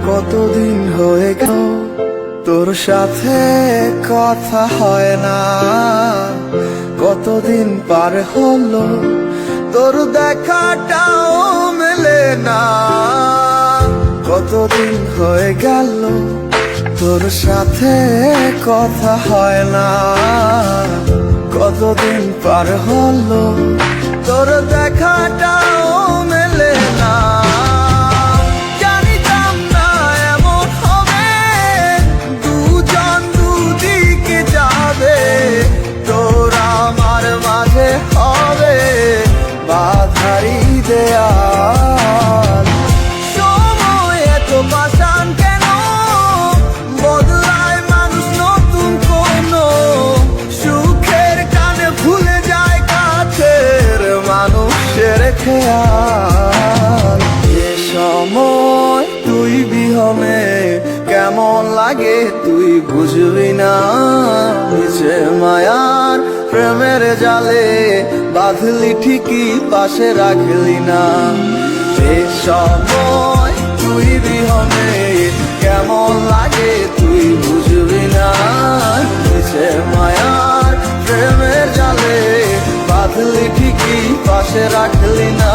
কতদিন হয়ে গেল তোর সাথে কথা হয় না, কতদিন পার হলো তোর দেখাটাও মেলে না। কতদিন হয়ে গেল তোর সাথে কথা হয় না, কতদিন পার হলো তোর দেখাটাও মেলে না। জানিতাম না এমন হবে, দুজন দুদিকে যাবে, তোর আমার মাঝে হবে বাধারি দেয়াল। সময় এত পাষাণ কেন, বদলায় মানুষ নতুন কোনো সুখের কানে ভুলে যায় কাছের মানুষের খেয়াল। এ সময় তুই বিহনে কেমন লাগে তুই বুঝবি না, নিচে মায়ার প্রেমের জালে বাঁধলি ঠিকই পাশে রাখলি না। এ সময় তুই বিহনে কেমন লাগে তুই বুঝবি না, নিচে মায়ার প্রেমের জালে বাঁধলি ঠিকই পাশে রাখলি না।